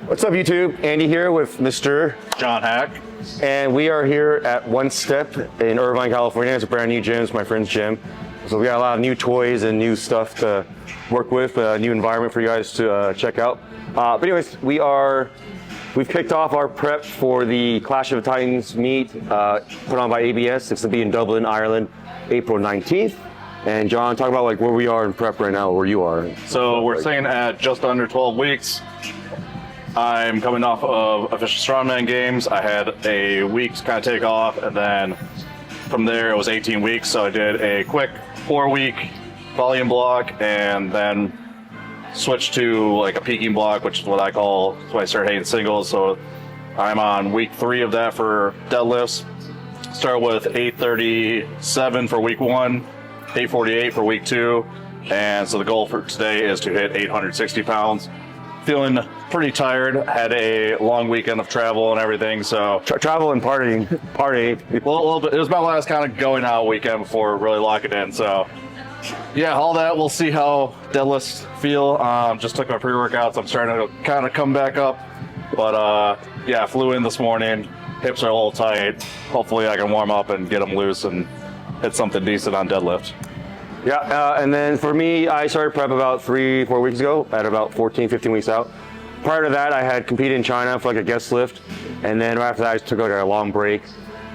What's up, YouTube? Andy here with Mr. John Haack. And we are here at One Step in Irvine, California. It's a brand new gym. It's my friend's gym. So we got a lot of new toys and new stuff to work with, a new environment for you guys to check out. But anyways, we've kicked off our prep for the Clash of the Titans meet put on by ABS. It's going to be in Dublin, Ireland, April 19th. And John, talk about like where we are in prep right now, where you are. So we're sitting at just under 12 weeks. I'm coming off of official strongman games. I had a week to kind of take off, and then from there it was 18 weeks. So I did a quick 4-week volume block, and then switched to like a peaking block, which is what I call when I start hitting singles. So I'm on week 3 of that for deadlifts. Start with 837 for week 1. 848 for week 2, and so the goal for today is to hit 860 pounds. Feeling pretty tired, had a long weekend of travel and everything, so travel and party. Well, a little bit. It was my last kind of going out weekend before really locking in, so yeah, all that. We'll see how deadlifts feel. Just took my pre-workouts. I'm starting to kind of come back up, but yeah, flew in this morning. Hips are a little tight. Hopefully I can warm up and get them loose and hit something decent on deadlift. Yeah, and then for me, I started prep about 3-4 weeks ago at about 14-15 weeks out. Prior to that, I had competed in China for like a guest lift, and then right after that, I took like a long break,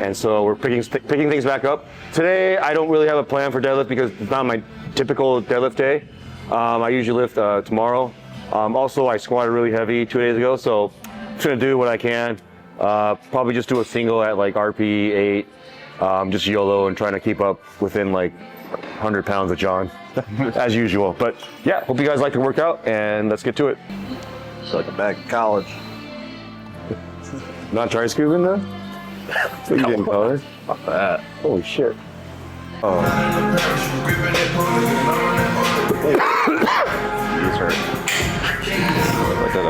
and so we're picking things back up. Today, I don't really have a plan for deadlift because it's not my typical deadlift day. I usually lift tomorrow. Also, I squatted really heavy 2 days ago, so I'm just gonna do what I can. Probably just do a single at like RP 8. Just YOLO and trying to keep up within like 100 pounds of John, as usual. But yeah, hope you guys like the workout, and let's get to it. It's like I'm back in college. Not try scooping though? So you didn't color? Fuck that. Holy shit. Oh. These hurt. I did a...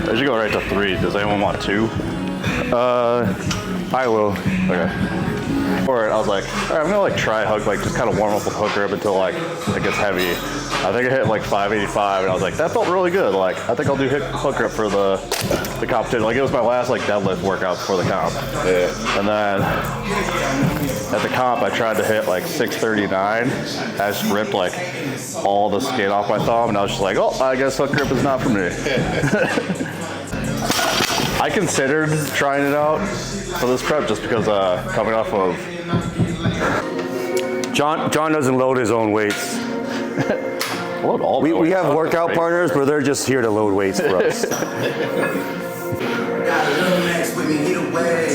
I should go right to 3. Does anyone want 2? I will. Okay. Or I was like, all right, I'm gonna like try hook, like just kind of warm up with hook grip until like it gets heavy. I think I hit like 585, and I was like, that felt really good. Like, I think I'll do hook grip for the competition. Like, it was my last like deadlift workout before the comp. Yeah. And then at the comp, I tried to hit like 639. I just ripped like all the skin off my thumb, and I was just like, oh, I guess hook grip is not for me. I considered trying it out for this prep just because coming off of... John doesn't load his own weights. Load all we have workout partners, but they're just here to load weights for us. Got a little next with me, get away.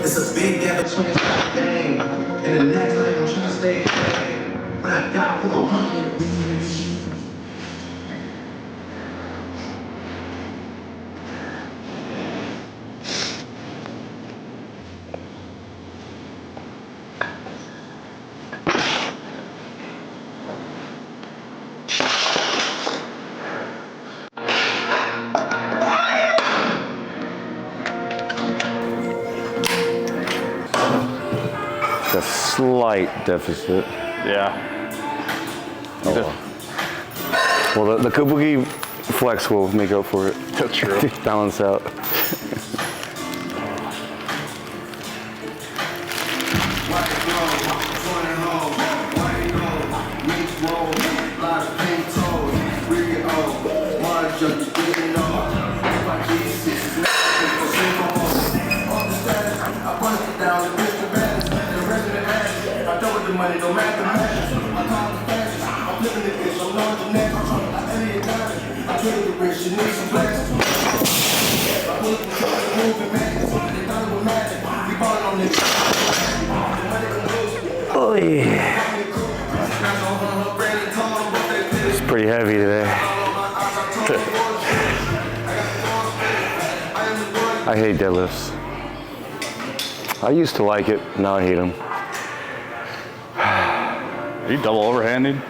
It's a big gap between this thing. And the next thing I'm trying to stay away. But I got 400. A slight deficit. Yeah. Oh. Well, the kabuki flex will make up for it. That's true. Balance out. money, no mathematics. I call the fastest. I'm living the bitch, I'm on the neck. I'm trying to like Elliot Diamond. I traded the rich, you need some glasses. I put the control and moving magic. They thought it was magic. We ballin' on this. Oh yeah. It's pretty heavy today. I hate deadlifts. I used to like it, now I hate them. Are you double overhanding?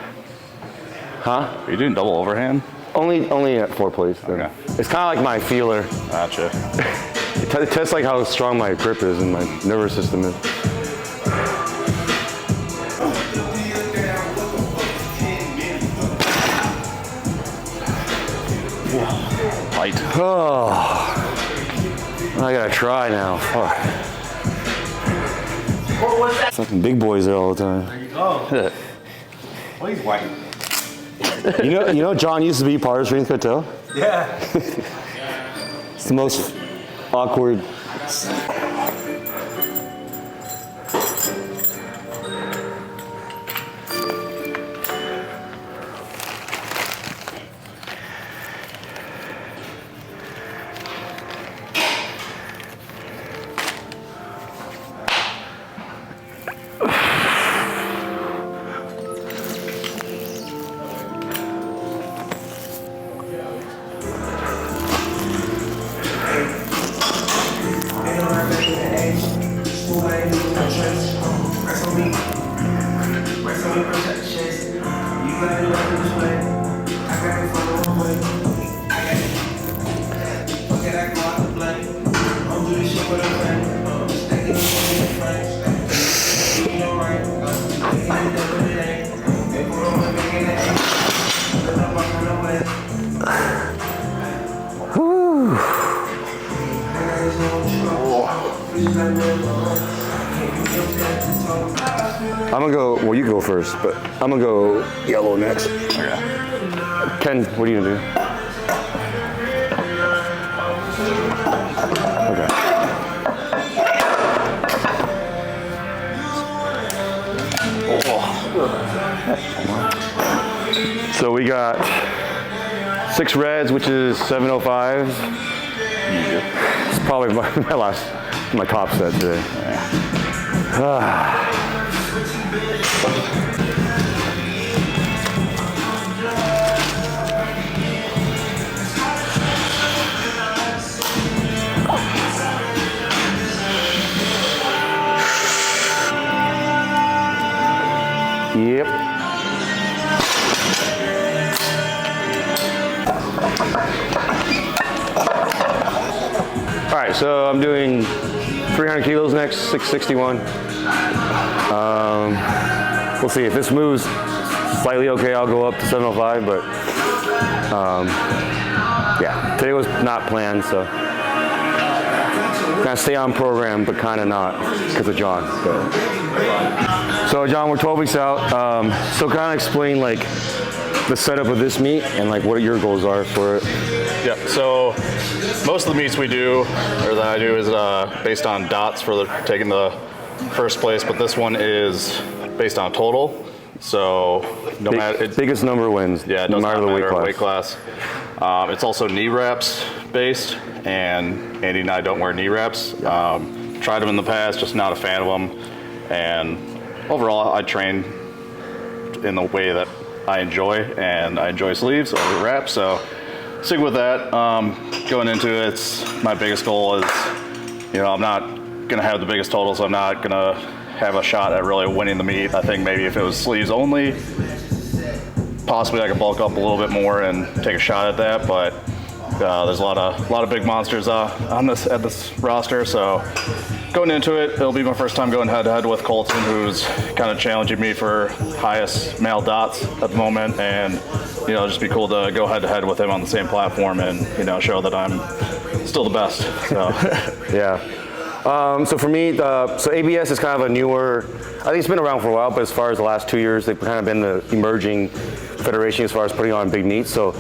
Huh? Are you doing double overhand? Only at 4 plates. Then. Okay. It's kind of like my feeler. Gotcha. It tests like how strong my grip is and my nervous system is. Light. Oh, I gotta try now. Fuck. Fucking big boys there all the time. Oh. Well, he's white. You know, John used to be part of Strength Cartel. Yeah. It's the most awkward. I'm gonna go, well, you go first, but I'm gonna go yellow next. Okay. Ken, what are you gonna do? Okay. So we got 6 reds, which is 705. It's probably my top set today. Yep. All right, so I'm doing 300 kilos next, 661. We'll see if this moves slightly okay, I'll go up to 705, but yeah, today was not planned, so kind of stay on program, but kind of not because of John. So John, we're 12 weeks out. So kind of explain like the setup of this meet and like what your goals are for it. Yeah, so most of the meets we do, or that I do, is based on dots for taking the first place, but this one is based on total. So no matter biggest number wins. Yeah, it no doesn't matter the weight class. It's also knee wraps based, and Andy and I don't wear knee wraps. Tried them in the past, just not a fan of them. And overall, I train in the way that I enjoy, and I enjoy sleeves over wraps. So stick with that. Going into it, my biggest goal is, I'm not gonna have the biggest total, so I'm not gonna have a shot at really winning the meet. I think maybe if it was sleeves only, possibly I could bulk up a little bit more and take a shot at that. But there's a lot of big monsters at this roster. So going into it, it'll be my first time going head to head with Colton, who's kind of challenging me for highest male dots at the moment, and just be cool to go head to head with him on the same platform and show that I'm still the best. So Yeah. So for me, so ABS is kind of a newer, I think it's been around for a while, but as far as the last 2 years, they've kind of been the emerging federation as far as putting on big meets. So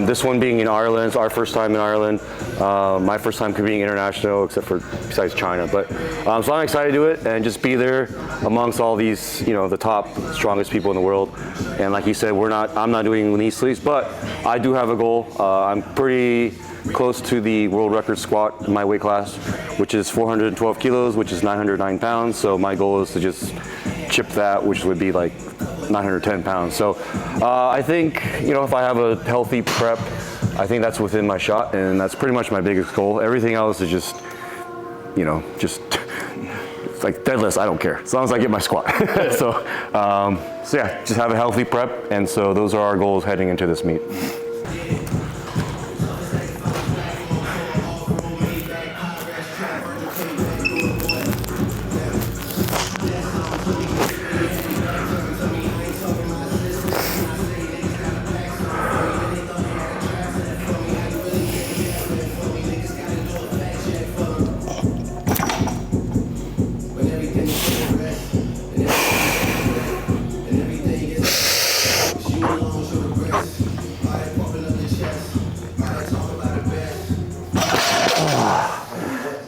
this one being in Ireland, it's our first time in Ireland. My first time competing international, besides China. But so I'm excited to do it and just be there amongst all these, the top, strongest people in the world. And like you said, I'm not doing knee sleeves, but I do have a goal. I'm pretty close to the world record squat in my weight class, which is 412 kilos, which is 909 pounds. So my goal is to just chip that, which would be like 910 pounds. So I think, if I have a healthy prep, I think that's within my shot, and that's pretty much my biggest goal. Everything else is just like deadlifts, I don't care, as long as I get my squat. so yeah, just have a healthy prep, and so those are our goals heading into this meet.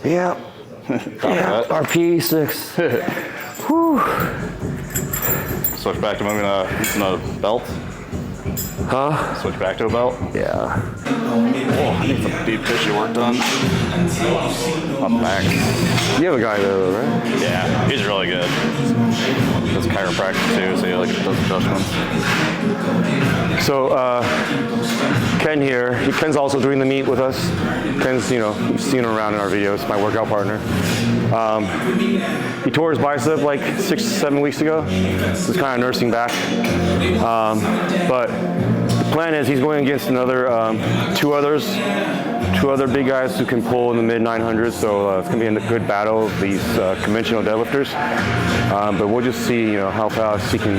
Yeah. RP6. Switch back to moving a belt. Huh? Switch back to a belt. Yeah. Oh, I need some deep tissue work done. Up back. You have a guy there, though, right? Yeah, he's really good. Does chiropractic too, so he does adjustments. So Ken here, Ken's also doing the meet with us. Ken's, you've seen him around in our videos, my workout partner. He tore his bicep like 6-7 weeks ago. He's kind of nursing back. But the plan is he's going against two other big guys who can pull in the mid 900s. So it's gonna be a good battle of these conventional deadlifters. But we'll just see, how fast he can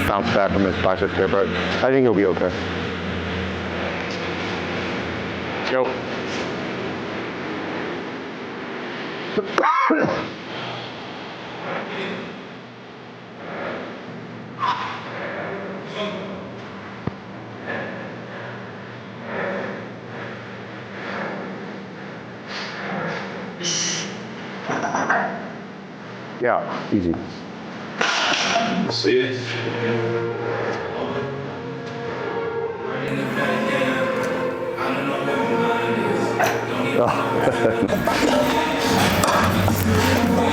bounce back from his bicep tear. But I think he'll be okay. Go. Yeah, easy. See it?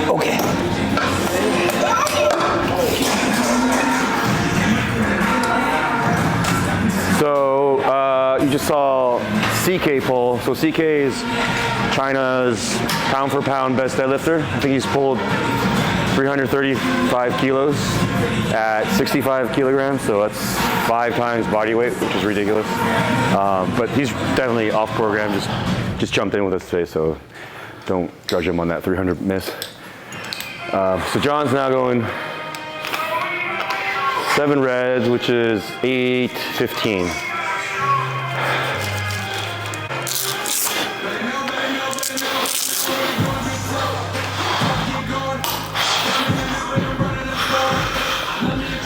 Okay. So you just saw CK pull. So CK is China's pound for pound best deadlifter. I think he's pulled 335 kilos at 65 kilograms, so that's 5 times body weight, which is ridiculous. But he's definitely off program, just jumped in with us today, so don't judge him on that 300 miss. So John's now going 7 reds, which is 8:15.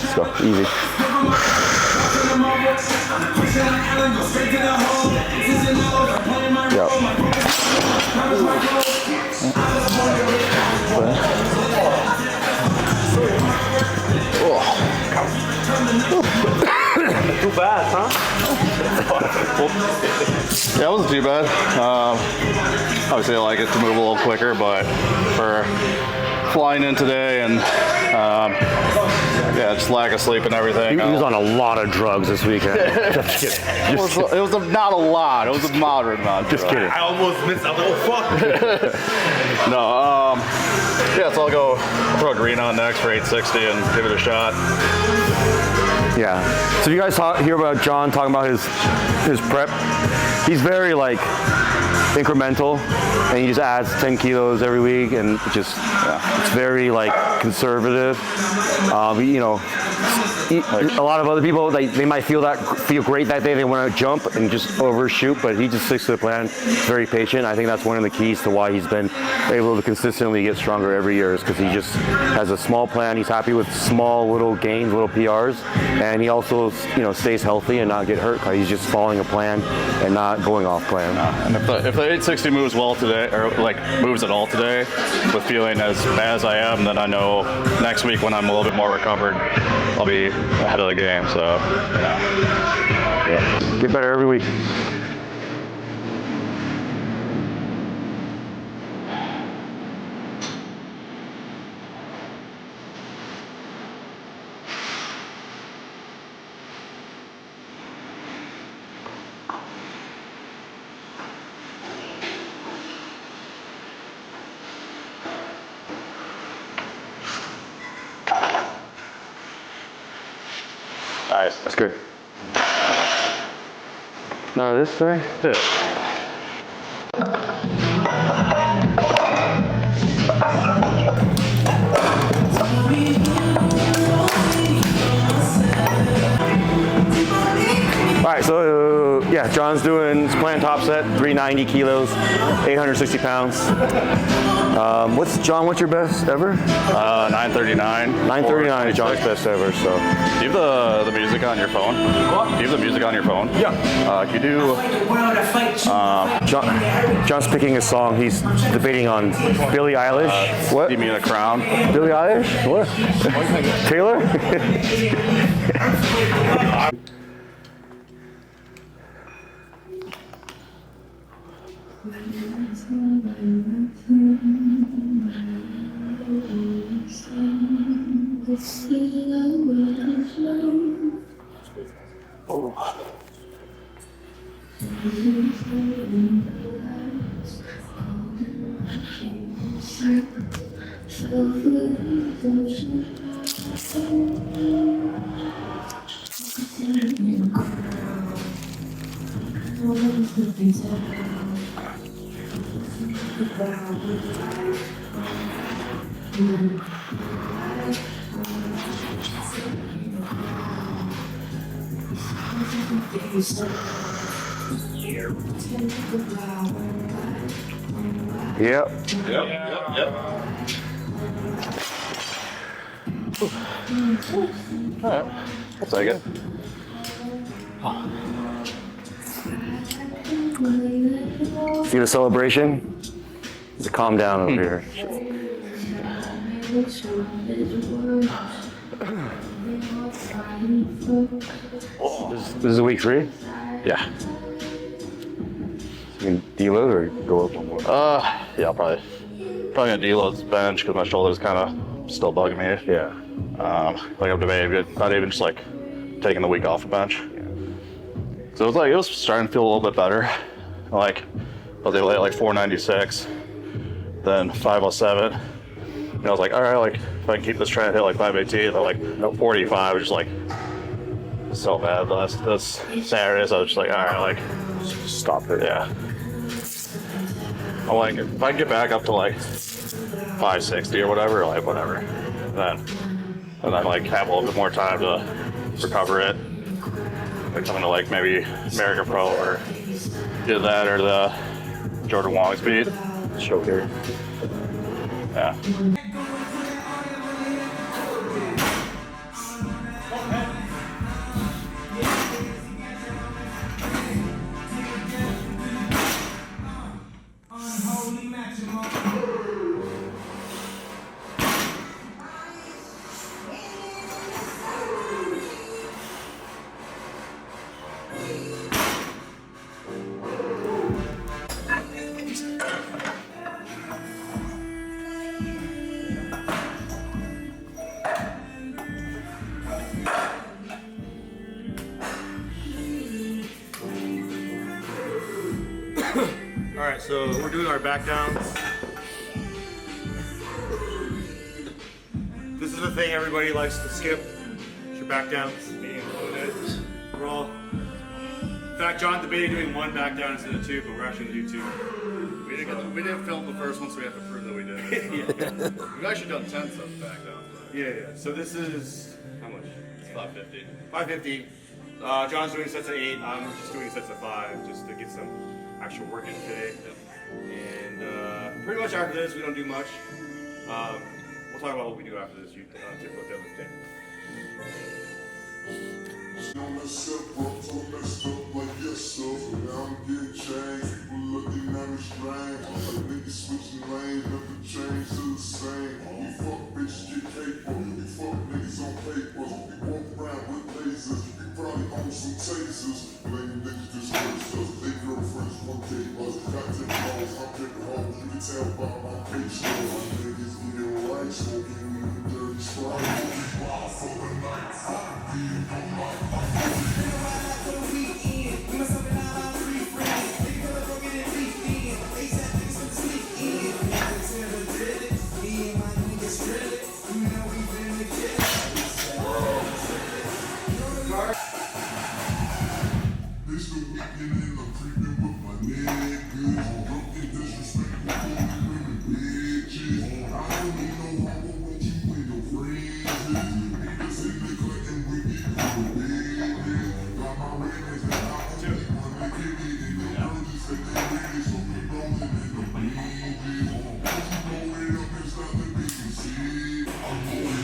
Let's go, easy. Yep. Too bad, huh? Yeah, it wasn't too bad. Obviously, I like it to move a little quicker, but for flying in today and just lack of sleep and everything. He was on a lot of drugs this weekend. Just kidding. It was not a lot. It was a moderate amount. Just kidding. I almost missed. I was like, oh, fuck. No, so I'll throw a green on next for 860 and give it a shot. Yeah. So you guys hear about John talking about his prep? He's very incremental, and he just adds 10 kilos every week, and it's very conservative. a lot of other people, they might feel great that day. They want to jump and just overshoot, but he just sticks to the plan. He's very patient. I think that's one of the keys to why he's been able to consistently get stronger every year, is because he just has a small plan. He's happy with small little gains, little PRs, and he also stays healthy and not get hurt because he's just following a plan and not going off plan. And if the 860 moves well today, or like moves at all today, with feeling as bad as I am, then I know next week when I'm a little bit more recovered, I'll be ahead of the game. So yeah. Get better every week. nice. That's good. No, this way? Yeah. All right, so yeah, John's doing his plan top set, 390 kilos, 860 pounds. What's your best ever? 939. 939 is John's best ever. So. Do you have the music on your phone? What? Do you have the music on your phone? Yeah. Can you do? John's picking a song. He's debating on Billie Eilish. What? Give me a crown. Billie Eilish? What? Taylor? Yep. Alright. I'll take it. See the celebration? Just calm down over here. This is week 3? Yeah. You can deload or go up one more? Yeah, I'll probably gonna deload this bench because my shoulder's kind of still bugging me. Yeah. Like I'm debating, not even just like taking the week off the bench. So it was starting to feel a little bit better. Like I was able to hit like 496, then 507. And I was like, all right, like if I can keep this trying to hit like 518, then like 45 was just like so bad. This Saturday, so I was just like, all right, like Stop it. yeah. I'm like, if I can get back up to like 560 or whatever, like whatever, then like have a little bit more time to recover it. Like coming to like maybe American Pro or do that or the Jordan Wong speed. Show here. Yeah. Alright, so we're doing our back downs. This is the thing everybody likes to skip. It's your back downs, me included. We're all, in fact, John debated doing 1 back down instead of 2, but we're actually going to do 2. We didn't film the first one, so we have to prove that we did. Yeah. We've actually done 10 stuff back down. Yeah. So this is, how much? 550. 550. John's doing sets of 8. I'm just doing sets of 5 just to get some actual work in today. And pretty much after this, we don't do much. We'll talk about what we do after this typical deadlifting. On that step up, so messed up like yes, sir. Now I'm getting changed, people looking at me strange. Like niggas switching lanes, nothing changed to the same. We fuck bitches, get paper. We fuck niggas on paper. We walk around with lasers. We probably own some tasers. Lame niggas just curse us. They girlfriends one day us. Got them hoes, I'm picking hoes. You can tell by my face. My niggas getting right, smoking dirty strong. Wild for the night, fuck being on my It's the weekend and I'm creeping with my niggas. Broken disrespectful, women bitches. I don't need no homo, won't you with your friends? Niggas in the cutting with me, got my witness and I only wanna get it. And the girl just said they ready, so we rolling in the breezes. Once you blow it up, it's not the big you see. I'm going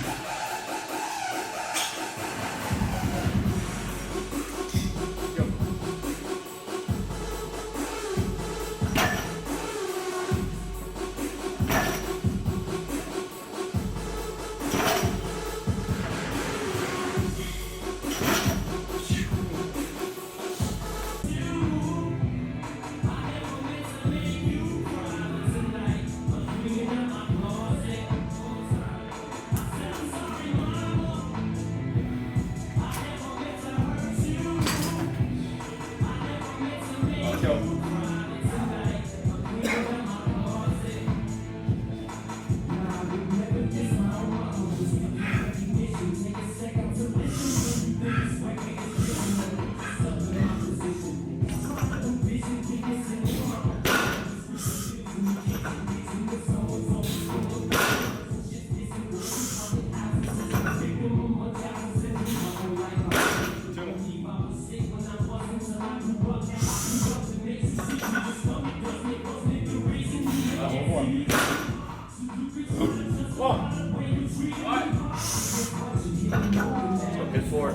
Hit 4.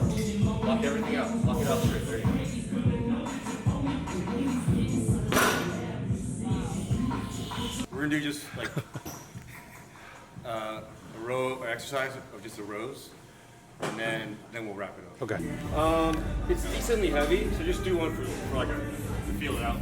Lock everything out. Lock it out straight. There you go. We're gonna do just like a row or exercise of just the rows, and then we'll wrap it up. Okay. It's decently heavy, so just do one for like to feel it out.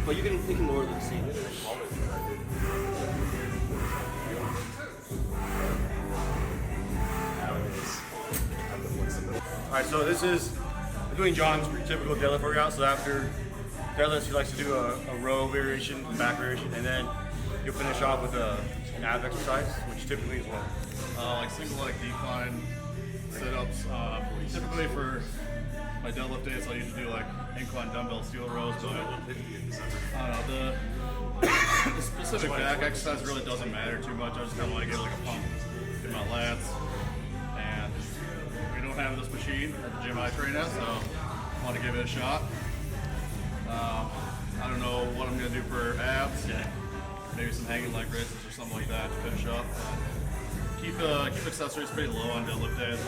But you can lower the seat. Alright, so this is, I'm doing John's typical deadlift workout. So after deadlifts, he likes to do a row variation, back variation, and then you'll finish off with an ab exercise, which typically is what? Like single leg decline sit-ups. Typically for my deadlift days, I usually do like incline dumbbell steel rows, but I don't know, the specific back exercise really doesn't matter too much. I just kind of want to get like a pump in my lats, and we don't have this machine at the gym I train at, so I want to give it a shot. I don't know what I'm going to do for abs, maybe some hanging leg raises or something like that to finish up. Keep accessories pretty low on deadlift days.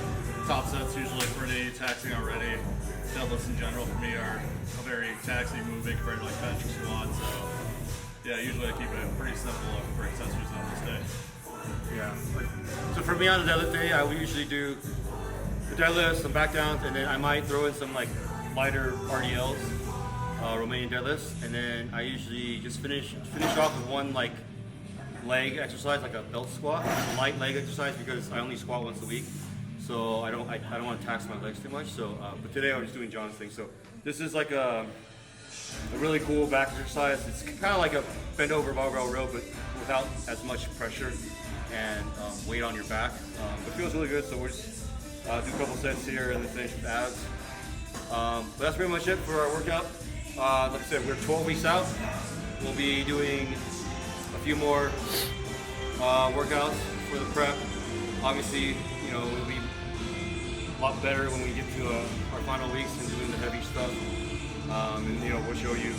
Top sets usually pretty taxing already. Deadlifts in general for me are a very taxing movement compared to like bench or squat. So yeah, usually I keep it pretty simple for accessories on this day. Yeah. So for me on the deadlift day, I would usually do the deadlifts, some back downs, and then I might throw in some like lighter RDLs, Romanian deadlifts, and then I usually just finish off with one like leg exercise, like a belt squat, a light leg exercise, because I only squat once a week. So I don't want to tax my legs too much. So, but today I'm just doing John's thing. So this is like a really cool back exercise. It's kind of like a bend over barbell row, but without as much pressure and weight on your back. It feels really good. So we're just do a couple sets here and then finish with abs. But that's pretty much it for our workout. Like I said, we're 12 weeks out. We'll be doing a few more workouts for the prep. Obviously, you know, it'll be a lot better when we get to our final weeks and doing the heavy stuff. And you know, we'll show you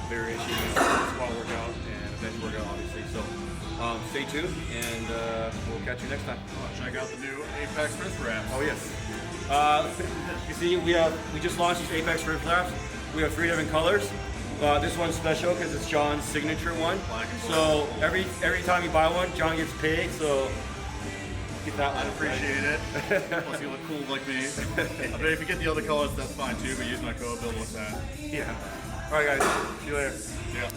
variation in squat workout and a bench workout, obviously. So stay tuned, and we'll catch you next time. Check out the new Apex wrist wrap. Oh yes. You see, we just launched Apex wrist wraps. We have 3 different colors. This one's special because it's John's signature one. So every time you buy one, John gets paid. So get that one. I'd appreciate it. Plus you look cool like me. But if you get the other colors, that's fine too. But use my code, Bill with that. Yeah. All right, guys. See you later. Yeah.